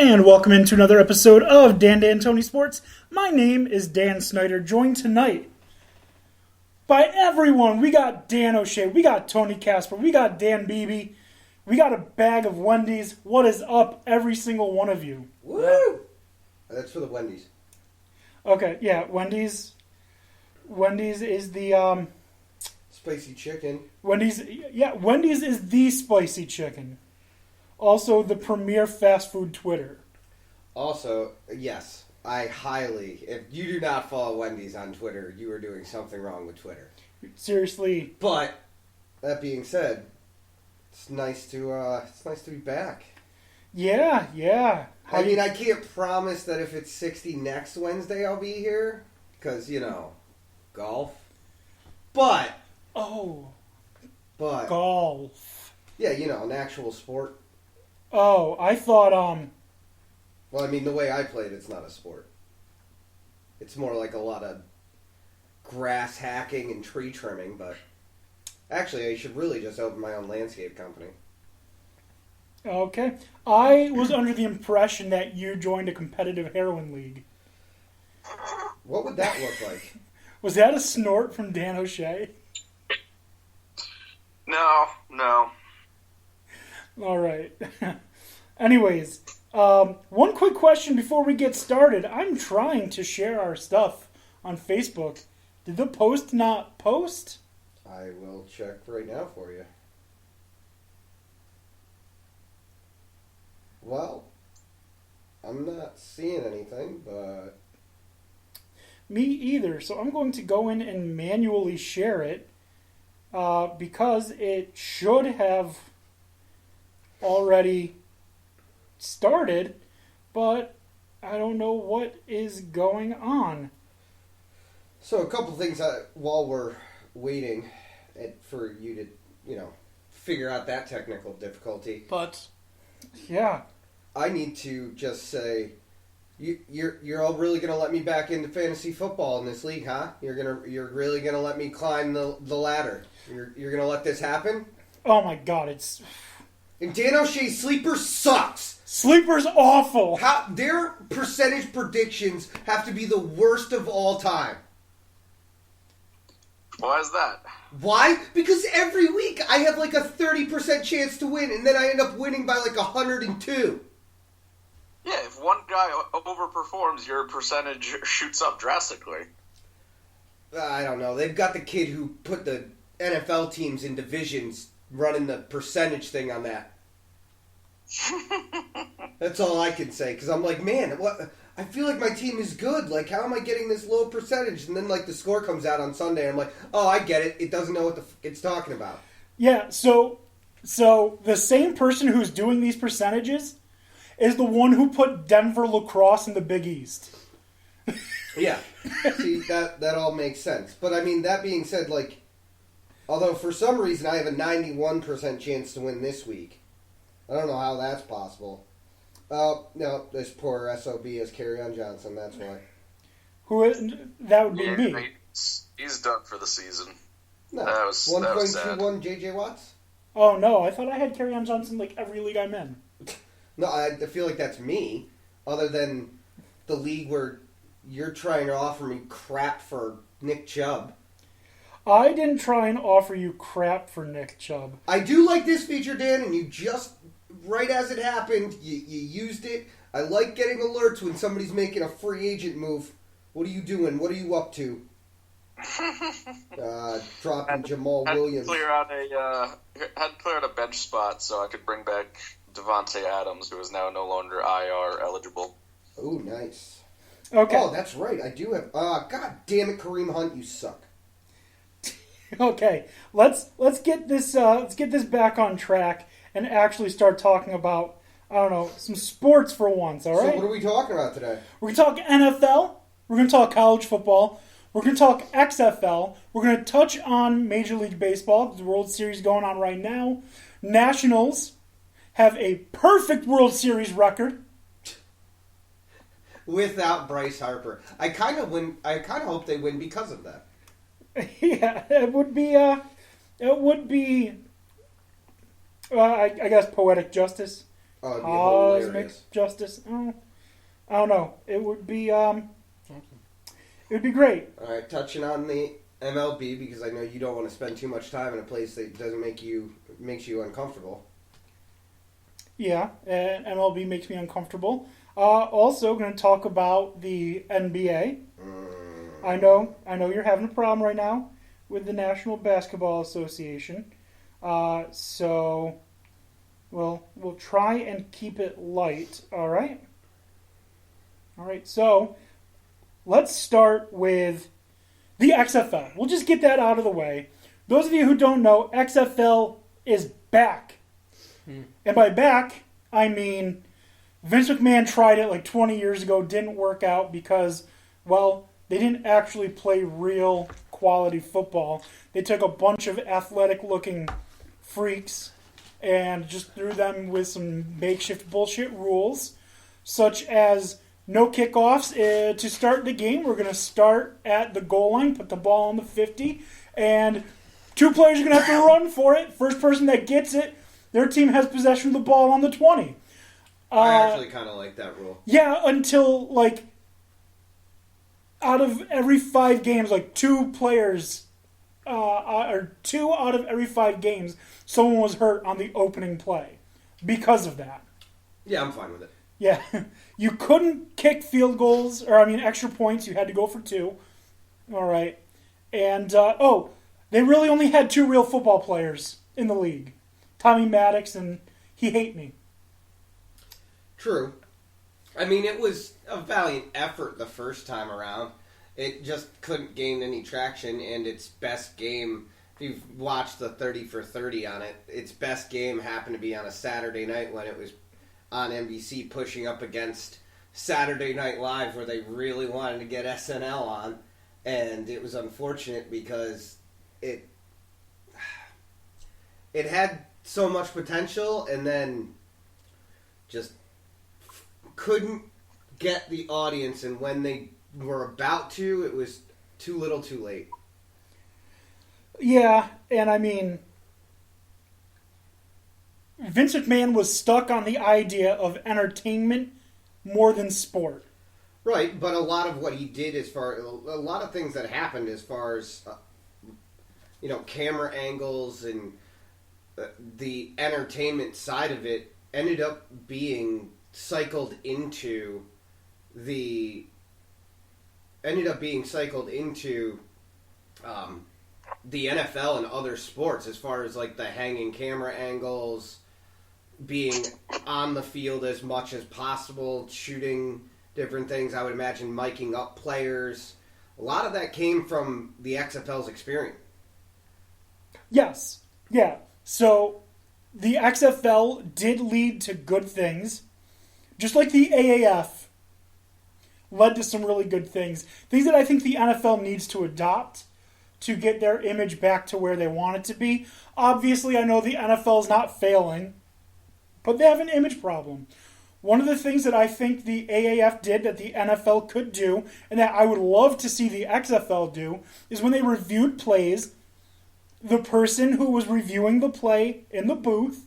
And welcome into another episode of Dan Tony Sports. My name is Dan Snyder, joined tonight by everyone. We got Dan O'Shea, we got Tony Casper, we got Dan Beebe, we got a bag of Wendy's. What is up, every single one of you? Woo! That's for the Wendy's. Okay, yeah, Wendy's. Wendy's is the Spicy chicken. Wendy's is the spicy chicken. Also, the premier fast food Twitter. Also, yes, if you do not follow Wendy's on Twitter, you are doing something wrong with Twitter. Seriously. But, that being said, it's nice to be back. Yeah. I can't promise that if it's 60 next Wednesday I'll be here, because, golf. But. Golf. Yeah, an actual sport. Oh, I thought, Well, the way I played, it's not a sport. It's more like a lot of grass hacking and tree trimming, but actually I should really just open my own landscape company. Okay. I was under the impression that you joined a competitive heroin league. What would that look like? Was that a snort from Dan O'Shea? No. All right. Anyways, one quick question before we get started. I'm trying to share our stuff on Facebook. Did the post not post? I will check right now for you. Well, I'm not seeing anything, but... Me either. So I'm going to go in and manually share it because it should have already started, but I don't know what is going on. So a couple things while we're waiting for you to, figure out that technical difficulty. But, yeah. I need to just say, you're all really gonna let me back into fantasy football in this league, huh? You're really gonna let me climb the ladder. You're gonna let this happen? Oh my God, it's... And Dan O'Shea's sleeper sucks. Sleeper's awful. Their percentage predictions have to be the worst of all time. Why is that? Why? Because every week I have like a 30% chance to win, and then I end up winning by like 102. Yeah, if one guy overperforms, your percentage shoots up drastically. I don't know. They've got the kid who put the NFL teams in divisions running the percentage thing on that. That's all I can say, because I'm like, man, I feel like my team is good. Like, how am I getting this low percentage? And then, like, the score comes out on Sunday, and I'm like, oh, I get it. It doesn't know what it's talking about. Yeah, so the same person who's doing these percentages is the one who put Denver Lacrosse in the Big East. Yeah. See, that all makes sense. But, that being said, like, although for some reason I have a 91% chance to win this week. I don't know how that's possible. No, this poor SOB is Kerryon Johnson, that's why. That would be me. He's done for the season. No, that was 1.21 JJ Watts? Oh, no, I thought I had Kerryon Johnson like every league I'm in. No, I feel like that's me, other than the league where you're trying to offer me crap for Nick Chubb. I didn't try and offer you crap for Nick Chubb. I do like this feature, Dan, and you just, right as it happened, you used it. I like getting alerts when somebody's making a free agent move. What are you doing? What are you up to? Dropping Jamal Williams. Had to clear out a bench spot so I could bring back Devontae Adams, who is now no longer IR eligible. Oh, nice. Okay. Oh, that's right. I do have... God damn it, Kareem Hunt, you suck. Okay, let's get this back on track and actually start talking about, I don't know, some sports for once, all right? So what are we talking about today? We're going to talk NFL, we're going to talk college football, we're going to talk XFL, we're going to touch on Major League Baseball, the World Series going on right now. Nationals have a perfect World Series record. Without Bryce Harper. I kind of hope they win because of that. Yeah, it would be I guess poetic justice. Oh, it'd be Cosmic hilarious. Justice. Oh, I don't know. It would be great. All right, touching on the MLB, because I know you don't want to spend too much time in a place that makes you uncomfortable. Yeah, and MLB makes me uncomfortable. Also, going to talk about the NBA. I know you're having a problem right now with the National Basketball Association. So we'll try and keep it light. All right. So let's start with the XFL. We'll just get that out of the way. Those of you who don't know, XFL is back. And by back, I mean Vince McMahon tried it like 20 years ago, didn't work out because, well, they didn't actually play real quality football. They took a bunch of athletic-looking freaks and just threw them with some makeshift bullshit rules, such as no kickoffs to start the game. We're going to start at the goal line, put the ball on the 50, and two players are going to have to run for it. First person that gets it, their team has possession of the ball on the 20. I actually kind of like that rule. Yeah, until, like, out of every 5 games, like, 2 players, or 2 out of every 5 games, someone was hurt on the opening play because of that. Yeah, I'm fine with it. Yeah, you couldn't kick field goals, extra points. You had to go for 2. All right. And, they really only had 2 real football players in the league. Tommy Maddox and He Hate Me. True. I mean, it was a valiant effort the first time around. It just couldn't gain any traction, and its best game, if you've watched the 30 for 30 on it, its best game happened to be on a Saturday night when it was on NBC pushing up against Saturday Night Live, where they really wanted to get SNL on, and it was unfortunate because it had so much potential and then just couldn't get the audience, and when they were about to, it was too little too late. Yeah, and I mean, Vince McMahon was stuck on the idea of entertainment more than sport. Right, but a lot of what he did a lot of things that happened as far as, camera angles and the entertainment side of it ended up being cycled into the NFL and other sports, as far as like the hanging camera angles, being on the field as much as possible, shooting different things. I would imagine miking up players. A lot of that came from the XFL's experience. Yes. Yeah. So the XFL did lead to good things, just like the AAF led to some really good things. Things that I think the NFL needs to adopt to get their image back to where they want it to be. Obviously, I know the NFL is not failing, but they have an image problem. One of the things that I think the AAF did that the NFL could do, and that I would love to see the XFL do, is when they reviewed plays, the person who was reviewing the play in the booth,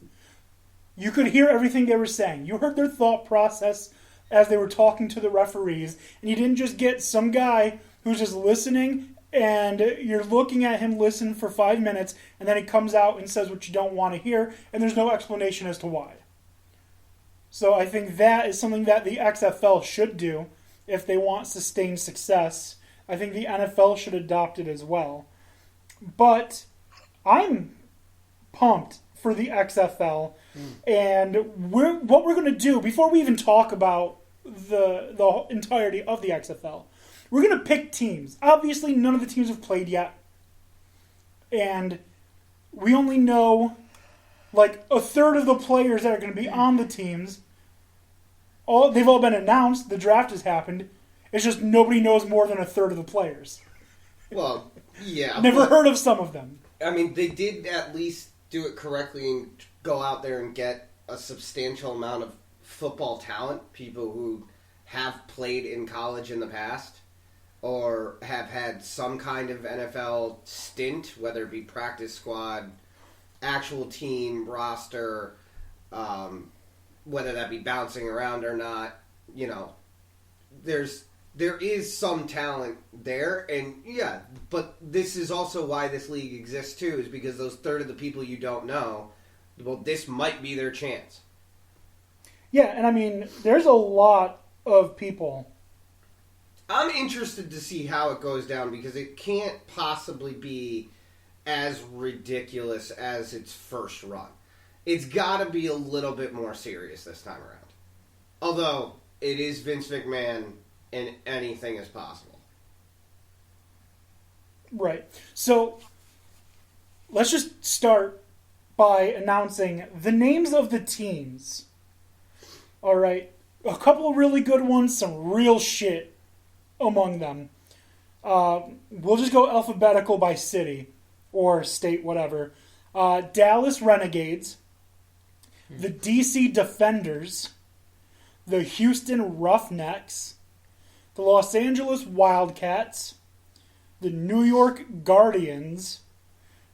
you could hear everything they were saying. You heard their thought process as they were talking to the referees, and you didn't just get some guy who's just listening, and you're looking at him listen for 5 minutes, and then he comes out and says what you don't want to hear, and there's no explanation as to why. So I think that is something that the XFL should do if they want sustained success. I think the NFL should adopt it as well. But I'm pumped for the XFL, and what we're going to do, before we even talk about the entirety of the XFL, we're going to pick teams. Obviously, none of the teams have played yet, and we only know like a third of the players that are going to be on the teams. They've all been announced. The draft has happened. It's just nobody knows more than a third of the players. Well, yeah. Never heard of some of them. I mean, they did at least do it correctly and go out there and get a substantial amount of football talent, people who have played in college in the past or have had some kind of NFL stint, whether it be practice squad, actual team, roster, whether that be bouncing around or not, there is some talent there, and yeah, but this is also why this league exists too, is because those third of the people you don't know, well, this might be their chance. Yeah, and I mean, there's a lot of people. I'm interested to see how it goes down because it can't possibly be as ridiculous as its first run. It's got to be a little bit more serious this time around. Although, it is Vince McMahon and anything is possible. Right. So, let's just start by announcing the names of the teams. All right. A couple of really good ones, some real shit among them. We'll just go alphabetical by city or state, whatever. Dallas Renegades, the DC Defenders, the Houston Roughnecks, the Los Angeles Wildcats, the New York Guardians,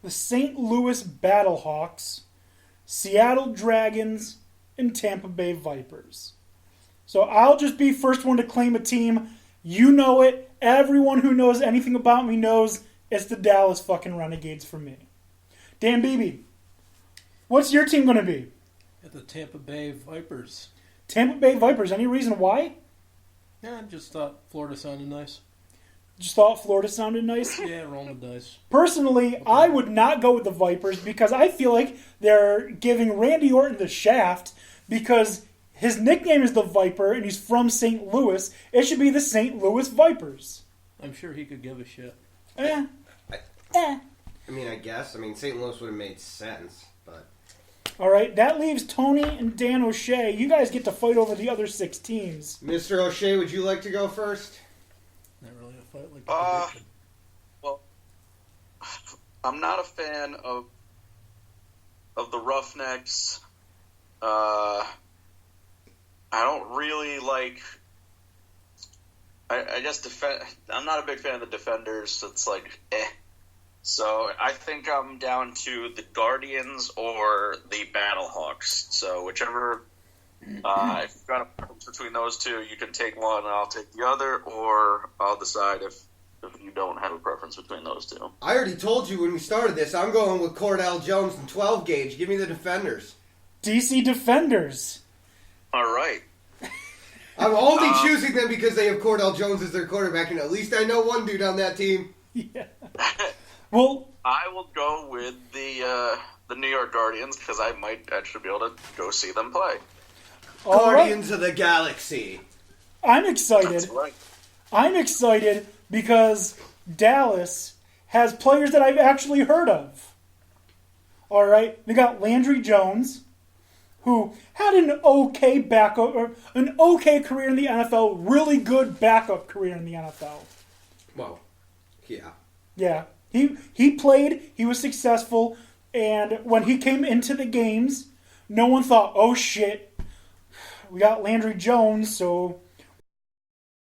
the St. Louis Battlehawks, Seattle Dragons, and Tampa Bay Vipers. So I'll just be first one to claim a team. You know it. Everyone who knows anything about me knows it's the Dallas fucking Renegades for me. Dan Beebe, what's your team going to be? At the Tampa Bay Vipers. Tampa Bay Vipers. Any reason why? Yeah, I just thought Florida sounded nice. Just thought Florida sounded nice? Yeah, rolling the dice. Personally, okay. I would not go with the Vipers because I feel like they're giving Randy Orton the shaft because his nickname is the Viper and he's from St. Louis. It should be the St. Louis Vipers. I'm sure he could give a shit. I mean, I guess. I mean, St. Louis would have made sense, but... All right, that leaves Tony and Dan O'Shea. You guys get to fight over the other 6 teams. Mr. O'Shea, would you like to go first? Not really a fight like that. Well, I'm not a fan of the Roughnecks. I don't really like... I guess I'm not a big fan of the Defenders. It's like, eh. So I think I'm down to the Guardians or the Battlehawks. So whichever, if you've got a preference between those two, you can take one and I'll take the other, or I'll decide if you don't have a preference between those two. I already told you when we started this, I'm going with Cordell Jones and 12 gauge. Give me the Defenders. DC Defenders. All right. I'm only choosing them because they have Cordell Jones as their quarterback, and at least I know one dude on that team. Yeah. Well, I will go with the New York Guardians because I might actually be able to go see them play. Guardians of the Galaxy. I'm excited. That's right. I'm excited because Dallas has players that I've actually heard of. All right, they got Landry Jones, who had an okay backup, or an okay career in the NFL, really good backup career in the NFL. Well, yeah. Yeah. He played, he was successful, and when he came into the games, no one thought, oh shit, we got Landry Jones, so